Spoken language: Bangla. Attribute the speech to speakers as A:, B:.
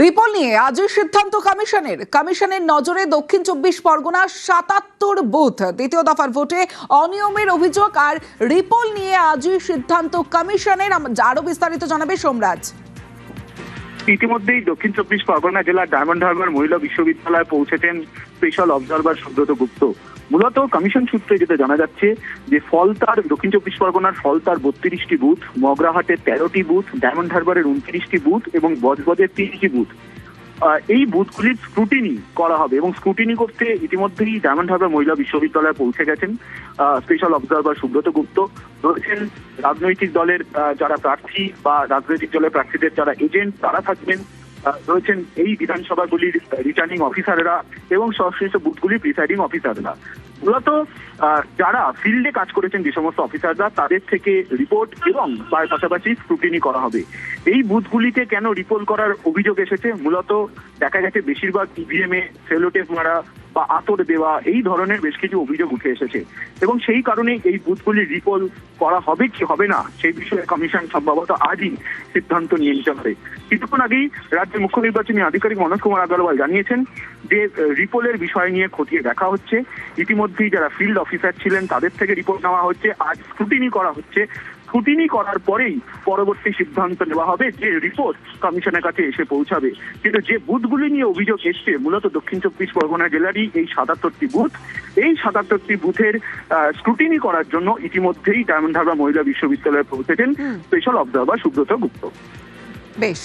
A: রিপোল নিয়ে আজই সিদ্ধান্ত কমিশনের নজরে দক্ষিণ 24 পরগনা 77 বুথ দ্বিতীয় দফার ভোটে অনিয়মের অভিযোগ আর রিপোল নিয়ে আজই সিদ্ধান্ত কমিশনের। আরো বিস্তারিত জানাবে সোমরাজ।
B: ইতিমধ্যেই দক্ষিণ 24 পরগনা জেলার ডায়মন্ড হারবার মহিলা বিশ্ববিদ্যালয়ে পৌঁছেছেন স্পেশাল অবজারভার সুব্রত গুপ্ত। মূলত কমিশন সূত্রে যেটা জানা যাচ্ছে যে ফলতার দক্ষিণ 24 পরগনার ফলতার 32টি বুথ, মগরাহাটের 13টি বুথ, ডায়মন্ড হারবারের 29টি বুথ এবং বজবজের 3টি বুথ, এই বুথগুলির স্ক্রুটিনি করা হবে এবং স্ক্রুটিনি করতে ইতিমধ্যেই ডায়মন্ড হারবার মহিলা বিশ্ববিদ্যালয়ে পৌঁছে গেছেন স্পেশাল অবজারভার সুব্রত গুপ্ত। রয়েছেন রাজনৈতিক দলের যারা প্রার্থী বা রাজনৈতিক দলের প্রার্থীদের যারা এজেন্ট তারা থাকবেন, রয়েছেন এই বিধানসভাগুলির রিটার্নিং অফিসাররা এবং সংশ্লিষ্ট বুথগুলির প্রিসাইডিং অফিসাররা। মূলত যারা ফিল্ডে কাজ করেছেন যে সমস্ত অফিসাররা তাদের থেকে রিপোর্ট এবং তার পাশাপাশি স্ক্রুটিনি করা হবে। এই বুথগুলিতে কেন রিপোল করার অভিযোগ এসেছে? মূলত দেখা গেছে বেশিরভাগ ইভিএম এ সেলোটেপ মারা বা আতর দেওয়া এই ধরনের বেশ কিছু অভিযোগ উঠে এসেছে এবং সেই কারণে এই বুথগুলি রিপোল করা হবে কি হবে না সেই বিষয়ে কমিশন সম্ভবত আজই সিদ্ধান্ত নিয়ে নিতে পারে। কিছুক্ষণ আগেই রাজ্যের মুখ্য নির্বাচনী আধিকারিক মনোজ কুমার আগরওয়াল জানিয়েছেন যে রিপোলের বিষয় নিয়ে খতিয়ে দেখা হচ্ছে। ইতিমধ্যেই যারা ফিল্ড অফিসার ছিলেন তাদের থেকে রিপোর্ট নেওয়া হচ্ছে, আজ স্ক্রুটিনি করা হচ্ছে। স্ক্রুটিনি করার পরেই পরবর্তী সিদ্ধান্ত নেওয়া হবে যে রিপোর্ট কমিশনের কাছে এসে পৌঁছাবে। কিন্তু যে বুথগুলি নিয়ে অভিযোগ এসছে মূলত দক্ষিণ 24 পরগনা জেলারই এই 77টি বুথ, এই 77টি বুথের স্ক্রুটিনি করার জন্য ইতিমধ্যেই ডায়মন্ড হারবার মহিলা বিশ্ববিদ্যালয়ে পৌঁছেছেন স্পেশাল অবজারভার সুব্রত গুপ্ত।
A: বেশ।